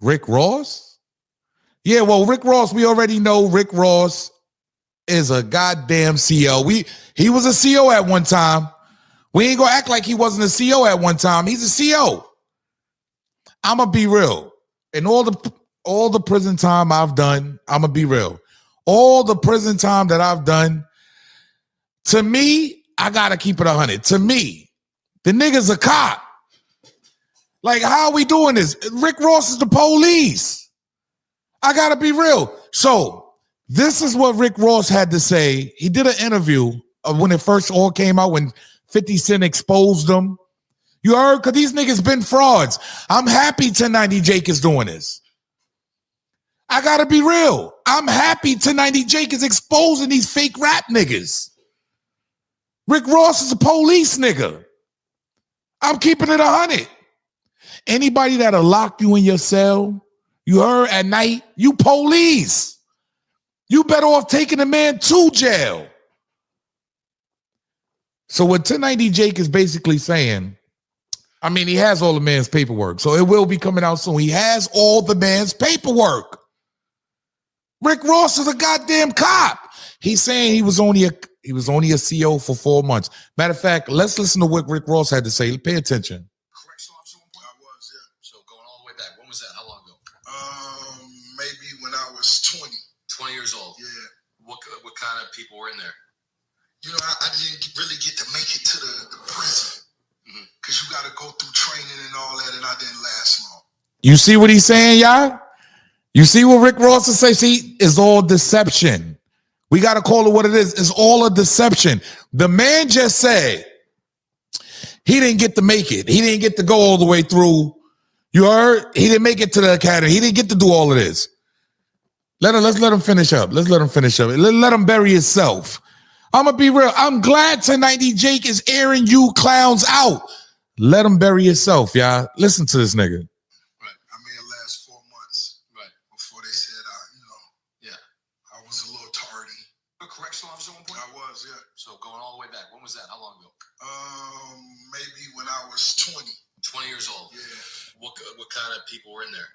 Rick Ross? Yeah, well, Rick Ross, we already know Rick Ross is a goddamn CEO. He was a CEO at one time. We ain't gonna act like he wasn't a CEO at one time. He's a CEO. I'm gonna be real. And all the prison time I've done, I'm gonna be real. All the prison time that I've done, to me, I gotta keep it 100. To me, the nigga's a cop. Like, how are we doing this? Rick Ross is the police. I gotta be real. So this is what Rick Ross had to say. He did an interview when it first all came out, when 50 Cent exposed them. You heard? Because these niggas been frauds. I'm happy 1090 Jake is doing this. I gotta be real. I'm happy 1090 Jake is exposing these fake rap niggas. Rick Ross is a police nigga. I'm keeping it 100. Anybody that'll lock you in your cell, you heard, at night, you police. You better off taking a man to jail. So what 1090 Jake is basically saying, I mean, he has all the man's paperwork, so it will be coming out soon. He has all the man's paperwork. Rick Ross is a goddamn cop. He's saying he was only a CEO for 4 months. Matter of fact, let's listen to what Rick Ross had to say. Pay attention. Correctional officer at one point? I was, yeah. So going all the way back. When was that? How long ago? Maybe when I was 20. 20 years old? Yeah. What kind of people were in there? You know, I didn't really get to make it to the prison. Because you got to go through training and all that, and I didn't last long. You see what he's saying, y'all? You see what Rick Ross is saying? See, it's all deception. We got to call it what it is. It's all a deception. The man just said he didn't get to make it. He didn't get to go all the way through. You heard? He didn't make it to the academy. He didn't get to do all of this. Let's let him finish up. Let's let him finish up. Let him bury himself. I'm going to be real. I'm glad 1090 Jake is airing you clowns out. Let him bury himself, y'all. Listen to this nigga. Right. I may have last 4 months. Right. Before they said, I was a little tardy. A correctional officer at one point? I was, yeah. So going all the way back. When was that? How long ago? Maybe when I was 20. 20 years old? Yeah. What kind of people were in there?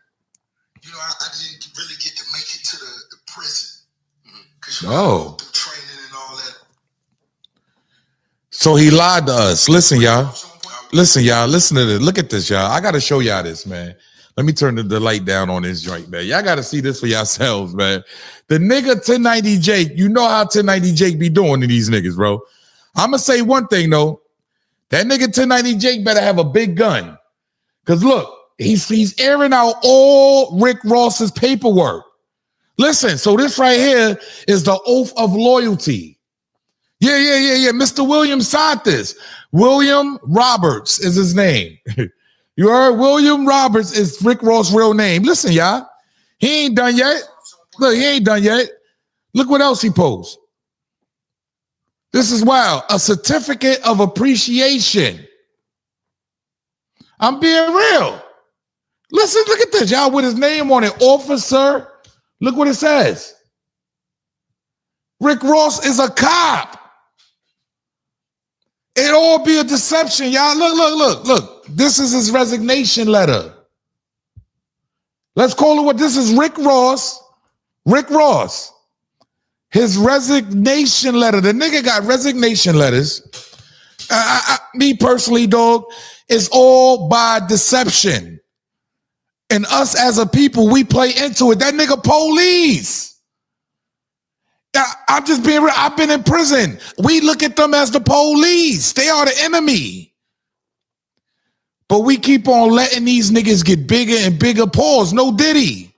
You know, I didn't really get to make it to the prison. Because you Oh. go through training and all that. So he lied to us. Listen, y'all. Listen, y'all. Listen to this. Look at this, y'all. I got to show y'all this, man. Let me turn the light down on this joint, man. Y'all got to see this for yourselves, man. The nigga 1090 Jake, you know how 1090 Jake be doing to these niggas, bro. I'm going to say one thing, though. That nigga 1090 Jake better have a big gun. Because look, he's airing out all Rick Ross's paperwork. Listen, so this right here is the oath of loyalty. Yeah. Mr. William signed this. William Roberts is his name. You heard? William Roberts is Rick Ross' real name. Listen, y'all. He ain't done yet. Look, he ain't done yet. Look what else he posed. This is wild. A certificate of appreciation. I'm being real. Listen, look at this, y'all, with his name on it. Officer. Look what it says. Rick Ross is a cop. It all be a deception, y'all. Look. This is his resignation letter. Let's call it what this is. Rick Ross. His resignation letter. The nigga got resignation letters. Me personally, dog, it's all by deception. And us as a people, we play into it. That nigga police. I'm just being real. I've been in prison. We look at them as the police. They are the enemy. But we keep on letting these niggas get bigger and bigger. Pause. No Diddy.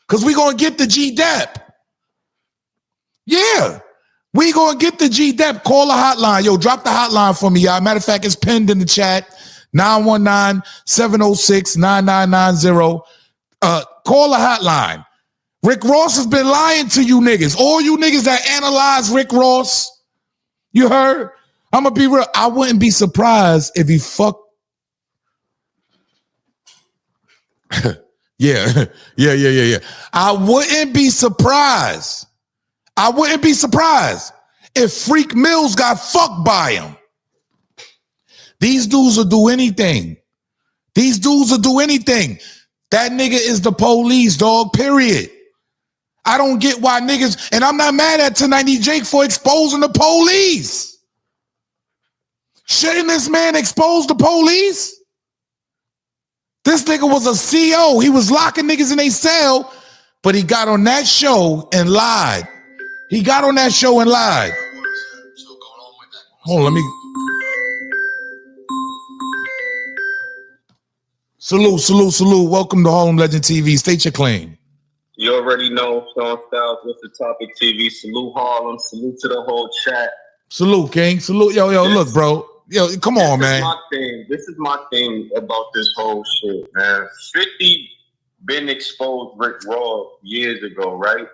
Because we going to get the G-Dep. Yeah. We going to get the G-Dep. Call the hotline. Yo, drop the hotline for me, y'all. Matter of fact, it's pinned in the chat. 919-706-9990. Call the hotline. Rick Ross has been lying to you niggas. All you niggas that analyze Rick Ross, you heard? I'm going to be real. I wouldn't be surprised if he fucked. Yeah. I wouldn't be surprised. If Freak Mills got fucked by him. These dudes will do anything. That nigga is the police, dog, period. I don't get why niggas, and I'm not mad at 1090 Jake for exposing the police. Shouldn't this man expose the police? This nigga was a CO. He was locking niggas in their cell, but he got on that show and lied. He got on that show and lied. So going on with that. Hold on, let me. Salute. Welcome to Harlem Legend TV. State your claim. You already know, Sean Styles, what's the topic TV. Salute Harlem. Salute to the whole chat. Salute, King. Salute. Yo, look, bro. Yo, come on, man. This is my thing about this whole shit, man. 50 been exposed Rick Ross years ago, right?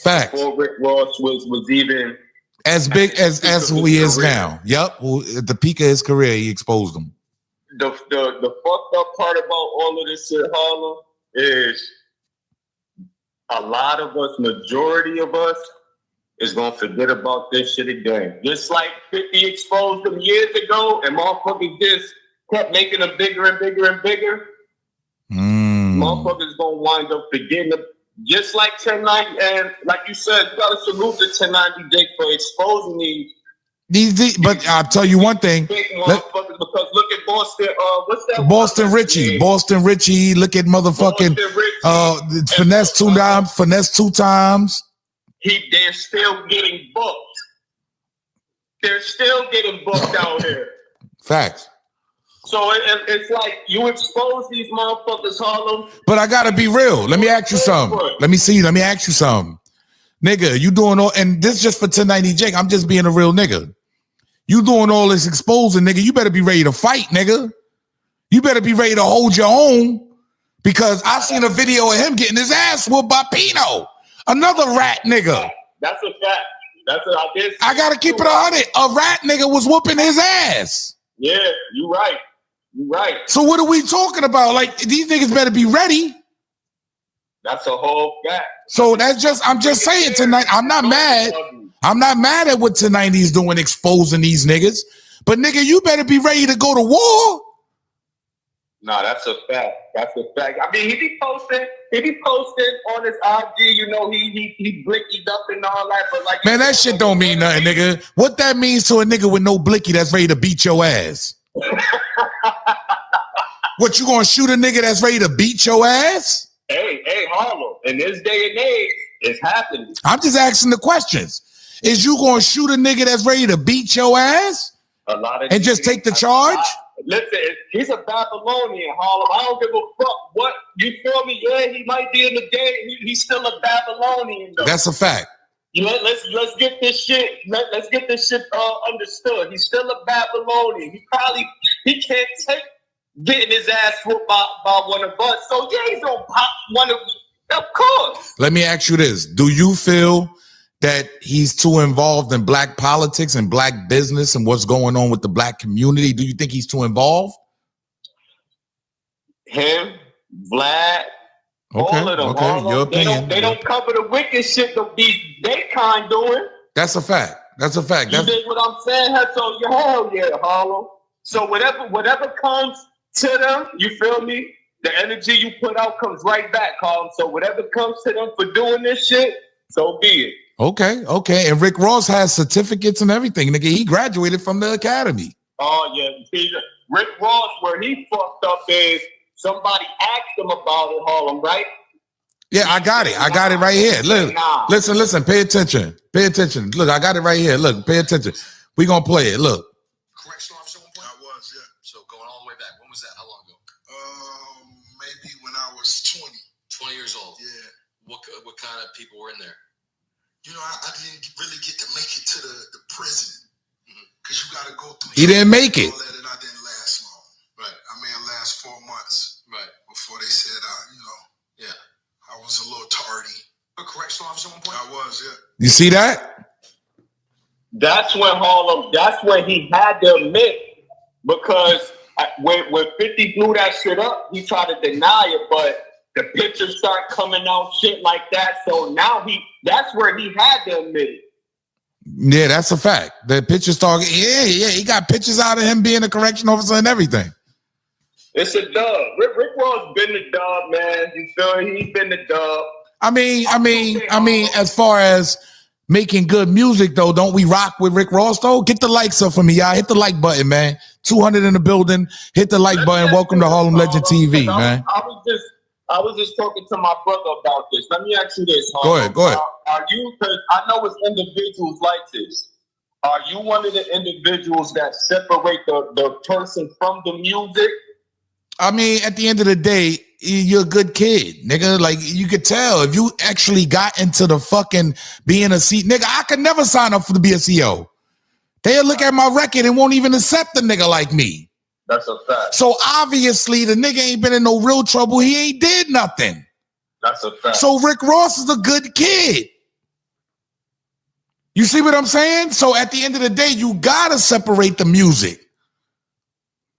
Facts. Before Rick Ross was even as big as who he is now. Yep. At the peak of his career, he exposed him. The fucked up part about all of this shit, Harlem, is a lot of us, majority of us, is gonna forget about this shit again. Just like 50 exposed them years ago, and motherfuckers just kept making them bigger and bigger and bigger. Motherfuckers gonna wind up forgetting them. Just like 1090, and like you said, you gotta salute the 1090 Jake for exposing these. But I'll tell you one thing. Big motherfuckers, because look at Boston. What's that? Boston Richie. Look at motherfucking finesse two times. They're still getting booked. They're still getting booked out here. Facts. So it's like you expose these motherfuckers, Harlem. But I gotta be real. Let me ask you something. Let me ask you something. Nigga, you doing all, and this just for 1090 Jake. I'm just being a real nigga. You doing all this exposing, nigga. You better be ready to fight, nigga. You better be ready to hold your own. Because I seen a video of him getting his ass whooped by Pino. Another rat nigga. That's a fact. I gotta keep it 100. A rat nigga was whooping his ass. Yeah, you right. You right. So what are we talking about? Like, these niggas better be ready. That's a whole fact. So I'm just saying tonight, I'm not mad. I'm not mad at what 1090 is doing, exposing these niggas. But nigga, you better be ready to go to war. Nah, that's a fact. That's a fact. I mean, he be posting on his IG, you know, he blickied up and all that, but like, man, that shit don't mean nothing, nigga. What that means to a nigga with no blicky that's ready to beat your ass? What, you gonna shoot a nigga that's ready to beat your ass? Hey, Harlem, in this day and age, it's happening. I'm just asking the questions. Is you gonna shoot a nigga that's ready to beat your ass? A lot of and just take the charge? Listen, he's a Babylonian, Harlem. I don't give a fuck what, you feel me? Yeah, he might be in the game. He's still a Babylonian, though. That's a fact. Let's get this shit. Let's get this shit understood. He's still a Babylonian. He can't take getting his ass whooped by one of us. So yeah, he's gonna pop one of course. Let me ask you this: do you feel that he's too involved in black politics and black business and what's going on with the black community? Do you think he's too involved? Him, Vlad, all of them. Okay, your opinion. They don't cover the wicked shit that they kind doing. That's a fact. That's a fact. You dig what I'm saying? So hell yeah, Harlem. So whatever comes to them, you feel me? The energy you put out comes right back, Harlem. So whatever comes to them for doing this shit, so be it. Okay. And Rick Ross has certificates and everything. Nigga, he graduated from the academy. Oh, yeah. See, Rick Ross, where he fucked up is somebody asked him about it, Harlem, right? Yeah, I got it. I got it right here. Look, listen. Pay attention. Look, I got it right here. Look, pay attention. We gonna play it. Look. Correct storm at one point? I was, yeah. So going all the way back. When was that? How long ago? Maybe when I was 20. 20 years old? Yeah. What kind of people were in there? You know, I didn't really get to make it to the prison because you got to go through. He didn't make it. All that, and I didn't last long. Right. I may have last 4 months. Right. Before they said, yeah, I was a little tardy. A correctional officer at one point? I was, yeah. You see that? That's when Harlem. That's when he had to admit, because when 50 blew that shit up, he tried to deny it, but the pictures start coming out, shit like that. So now that's where he had to admit it. Yeah, that's a fact. The pictures talking. Yeah. He got pictures out of him being a correction officer and everything. It's a dub. Rick Ross been the dub, man. You feel me? He been the dub. I mean, as far as making good music, though, don't we rock with Rick Ross, though? Get the likes up for me, y'all. Hit the like button, man. 200 in the building. Hit the like button. Welcome to Harlem Legend TV, man. I was just talking to my brother about this. Let me ask you this. Go ahead. Are you, because I know it's individuals like this. Are you one of the individuals that separate the person from the music? I mean, at the end of the day, you're a good kid, nigga. Like, you could tell if you actually got into the fucking being a C, nigga, I could never sign up to be a CO. They'll look at my record and won't even accept a nigga like me. That's a fact. So obviously the nigga ain't been in no real trouble. He ain't did nothing. That's a fact. So Rick Ross is a good kid. You see what I'm saying? So at the end of the day, you gotta separate the music.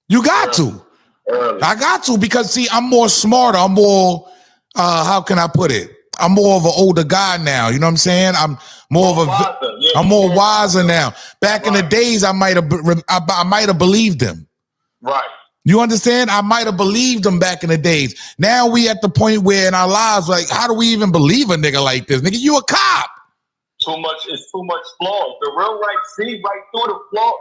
You got to. I got to, because see, I'm more smarter. I'm more, how can I put it? I'm more of an older guy now. You know what I'm saying? I'm more of a, I'm more wiser now. Back in the days, I might have believed him. Right. You understand? I might have believed him back in the days. Now we at the point where in our lives, like, how do we even believe a nigga like this? Nigga, you a cop. It's too much flaws. The real right see right through the flaws,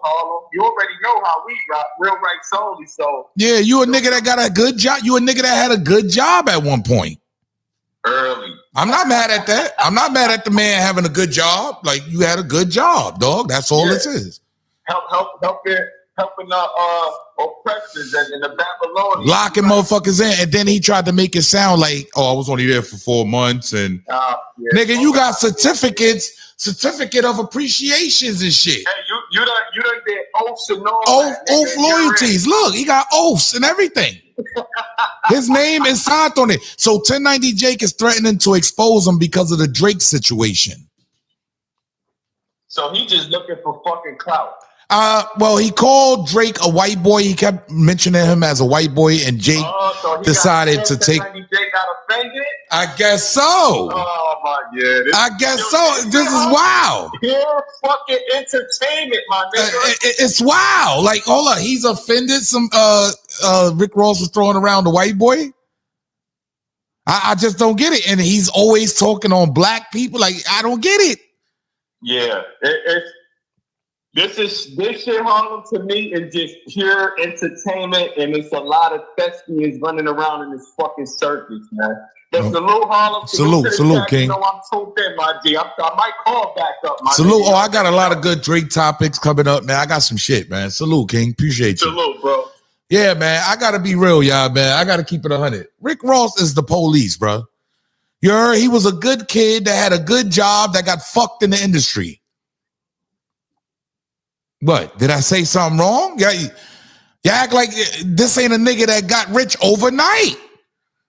Harlem. You already know how we rock, real rights only. So yeah, you a nigga that got a good job. You a nigga that had a good job at one point. Early. I'm not mad at that. I'm not mad at the man having a good job. Like, you had a good job, dog. That's all this is. Helping oppressors and the Babylonians. Locking motherfuckers in. And then he tried to make it sound like, oh, I was only there for 4 months. And nigga, you got certificate of appreciations and shit. Hey, you done did oaths and all Oath loyalties. Look, he got oaths and everything. His name is signed on it. So 1090 Jake is threatening to expose him because of the Drake situation. So he just looking for fucking clout. Well, he called Drake a white boy. He kept mentioning him as a white boy, and Jake decided to take. Jake got offended? I guess so. Oh my god! I guess so. This is wild. Pure fucking entertainment, my nigga. It's wild. Like, hold on, he's offended. Some Rick Ross was throwing around the white boy. I just don't get it, and he's always talking on black people. Like, I don't get it. Yeah, This shit, Harlem, to me is just pure entertainment, and it's a lot of thespians running around in this fucking circus, man. But salute, Harlem. Salute, King. You know, I'm tuned in, my G. I might call back up, my salute. G. Oh, I got a lot of good Drake topics coming up, man. I got some shit, man. Salute, King. Appreciate you. Salute, bro. Yeah, man. I got to be real, y'all, man. I got to keep it 100. Rick Ross is the police, bro. You heard? He was a good kid that had a good job that got fucked in the industry. What? Did I say something wrong? Yeah, you act like this ain't a nigga that got rich overnight.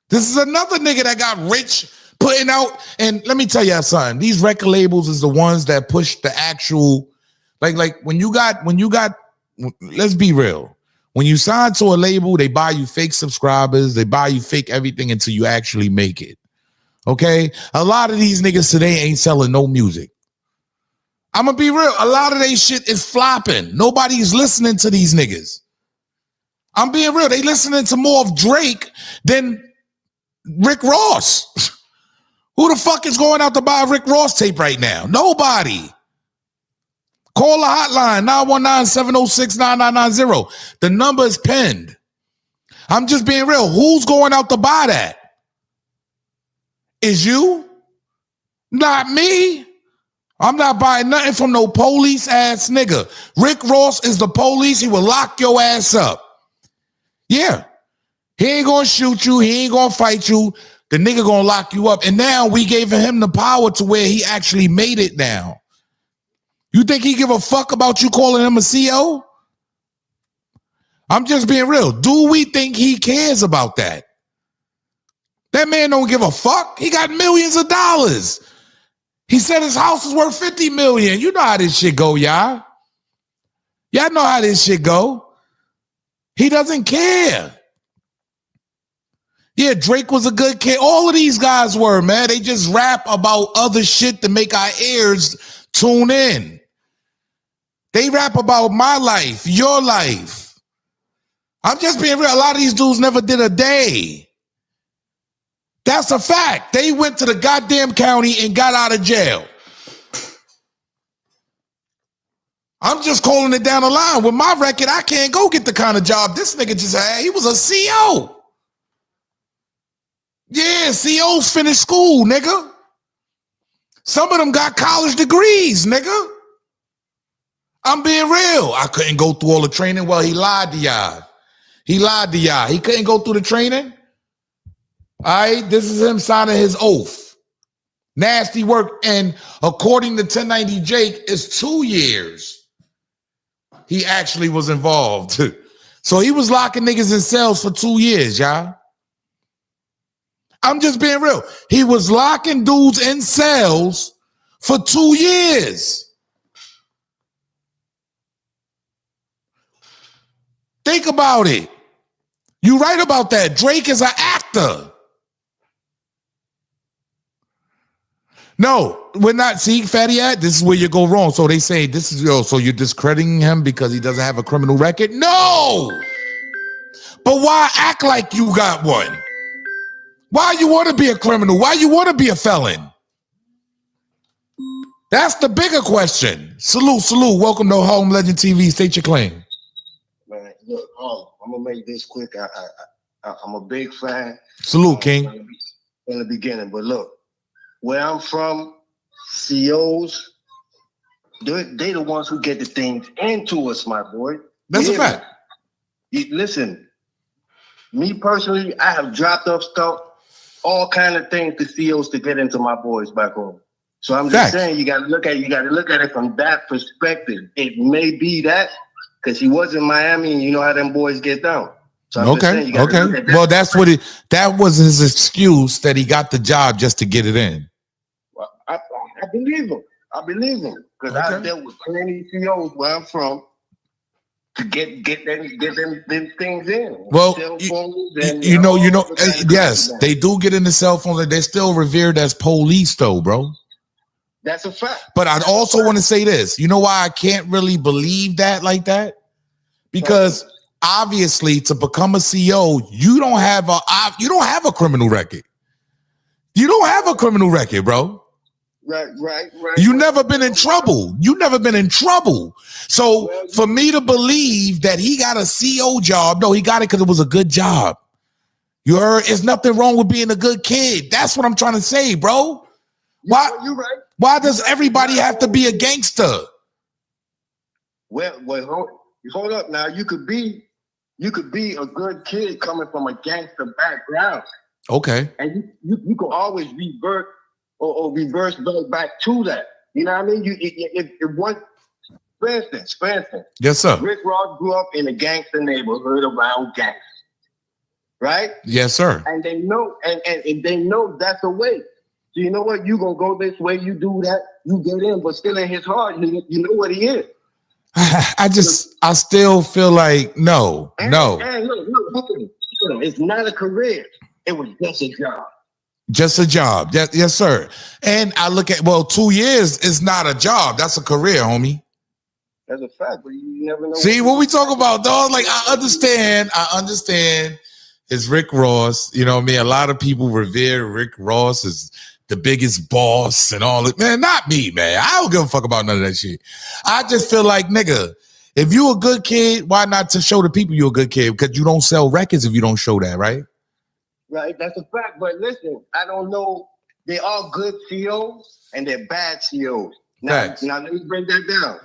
This is another nigga that got rich putting out. And let me tell y'all something. These record labels is the ones that push the actual, like when you got, let's be real. When you sign to a label, they buy you fake subscribers. They buy you fake everything until you actually make it. Okay? A lot of these niggas today ain't selling no music. I'm gonna be real. A lot of they shit is flopping. Nobody's listening to these niggas. I'm being real. They listening to more of Drake than Rick Ross. Who the fuck is going out to buy a Rick Ross tape right now? Nobody. Call the hotline, 919-706-9990. The number is pinned. I'm just being real. Who's going out to buy that? Is you? Not me. I'm not buying nothing from no police ass nigga. Rick Ross is the police. He will lock your ass up. Yeah. He ain't gonna shoot you. He ain't gonna fight you. The nigga gonna lock you up. And now we gave him the power to where he actually made it now. You think he give a fuck about you calling him a CO? I'm just being real. Do we think he cares about that? That man don't give a fuck. He got millions of dollars. He said his house is worth $50 million. You know how this shit go, y'all. Y'all know how this shit go. He doesn't care. Yeah, Drake was a good kid. All of these guys were, man. They just rap about other shit to make our ears tune in. They rap about my life, your life. I'm just being real. A lot of these dudes never did a day. That's a fact. They went to the goddamn county and got out of jail. I'm just calling it down the line. With my record, I can't go get the kind of job this nigga just had. He was a CO. Yeah, COs finished school, nigga. Some of them got college degrees, nigga. I'm being real. I couldn't go through all the training. Well, he lied to y'all. He lied to y'all. He couldn't go through the training. All right, this is him signing his oath. Nasty work. And according to 1090 Jake, it's 2 years he actually was involved. So he was locking niggas in cells for 2 years, y'all. I'm just being real. He was locking dudes in cells for 2 years. Think about it. You right about that. Drake is an actor. No, we're not. See, Fatty Ad, this is where you go wrong. So they say this is, so you're discrediting him because he doesn't have a criminal record? No. But why act like you got one? Why you want to be a criminal? Why you want to be a felon? That's the bigger question. Salute. Welcome to Home Legend TV. State your claim. Man, look, I'm gonna make this quick. I'm a big fan. Salute, King. In the beginning, but look, where I'm from, COs, they the ones who get the things into us, my boy. That's a fact. Listen, me personally, I have dropped off stuff, all kind of things to COs to get into my boys back home. So I'm just saying, you gotta look at it from that perspective. It may be that because he was in Miami, and you know how them boys get down. So I'm just saying, okay. Well, that was his excuse that he got the job just to get it in. Well, I believe him. Because I've dealt with plenty COs where I'm from to get them things in. Well, you know, yes, they do get into cell phones. They're still revered as police, though, bro. That's a fact. But I also want to say this. You know why I can't really believe that like that? Because obviously, to become a CO, you don't have a criminal record. You don't have a criminal record, bro. Right. You never been in trouble. So for me to believe that he got a CO job, no, he got it because it was a good job. You heard? There's nothing wrong with being a good kid. That's what I'm trying to say, bro. Why? You're right. Why does everybody have to be a gangster? Well, hold up. Now you could be a good kid coming from a gangster background. Okay. And you can always revert or reverse back to that. You know what I mean? If one, for instance. Yes, sir. Rick Ross grew up in a gangster neighborhood around gangs, right? Yes, sir. And they know, and they know that's the way. So you know what? You gonna go this way. You do that. You get in, but still in his heart, you know what he is. I still feel like no. And look, it's not a career. It was just a job. Just a job. Yes, sir. And I look at, 2 years is not a job. That's a career, homie. That's a fact, but you never know. See, what we talk about, dog, like I understand. It's Rick Ross. You know what I mean? A lot of people revere Rick Ross as the biggest boss and all that. Man, not me, man. I don't give a fuck about none of that shit. I just feel like, nigga, if you a good kid, why not to show the people you a good kid? Because you don't sell records if you don't show that, right? Right, that's a fact. But listen, I don't know. They are good COs and they're bad COs. Now let me break that down.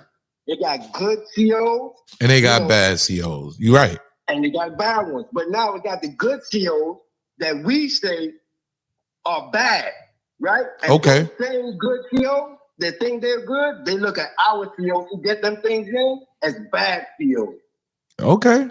They got good COs. And they got bad COs. You right. And they got bad ones. But now we got the good COs that we say are bad, right? And okay. The same good COs that think they're good, they look at our COs who get them things in as bad COs. Okay.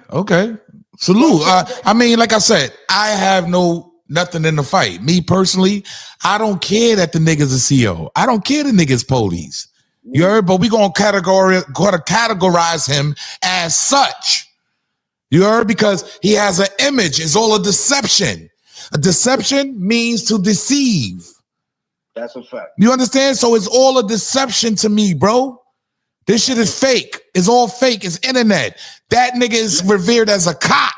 Salute. I mean, like I said, I have nothing in the fight. Me personally, I don't care that the niggas are CO. I don't care the niggas police. You heard? But we gonna categorize him as such. You heard? Because he has an image. It's all a deception. A deception means to deceive. That's a fact. You understand? So it's all a deception to me, bro. This shit is fake. It's all fake. It's internet. That nigga is revered as a cop.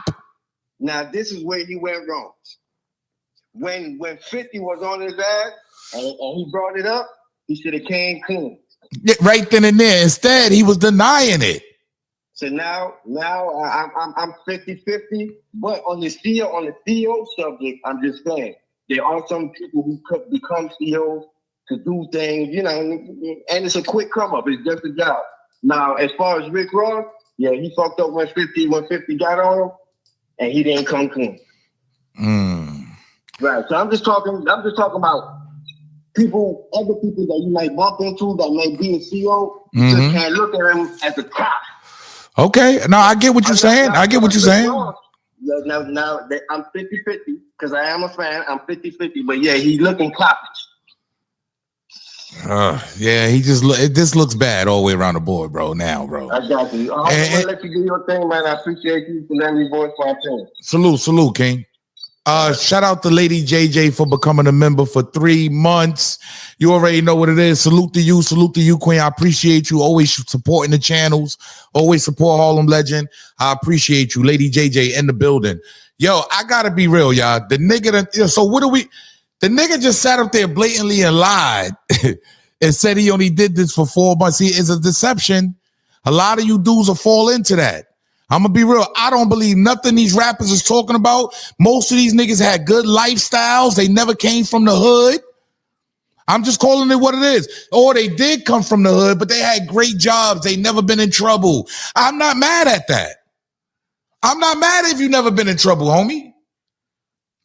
Now, this is where he went wrong. When 50 was on his ass and he brought it up, he should have came clean. Yeah, right then and there. Instead, he was denying it. So now I'm 50-50, but on the CEO subject, I'm just saying there are some people who could become CEOs to do things, you know, and it's a quick come up. It's just a job. Now, as far as Rick Ross, yeah, he fucked up when 50 got on him, and he didn't come clean. Right. So I'm just talking about other people that you might bump into that might be a CEO. You just can't look at him as a cop. Okay. No, I get what you're saying. I get what you're saying. Now I'm 50-50 because I am a fan. I'm 50-50, but yeah, he's looking coppish. Yeah, this looks bad all the way around the board, bro. Now, bro. I got you. I'm gonna let you do your thing, man. I appreciate you for letting me voice my opinion. Salute, King. Shout out to Lady JJ for becoming a member for 3 months. You already know what it is. Salute to you, Queen. I appreciate you always supporting the channels. Always support Harlem Legend. I appreciate you, Lady JJ in the building. Yo, I gotta be real, y'all. The nigga. So what do we? The nigga just sat up there blatantly and lied and said he only did this for 4 months. He is a deception. A lot of you dudes will fall into that. I'm going to be real. I don't believe nothing these rappers is talking about. Most of these niggas had good lifestyles. They never came from the hood. I'm just calling it what it is. Or they did come from the hood, but they had great jobs. They never been in trouble. I'm not mad at that. I'm not mad if you never been in trouble, homie.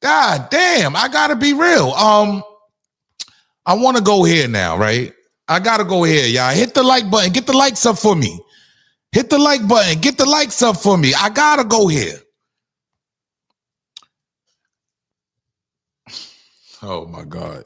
God damn, I gotta be real. I want to go here now, right? I gotta go here, y'all. Hit the like button. Get the likes up for me. Hit the like button. Get the likes up for me. I gotta go here. Oh my God.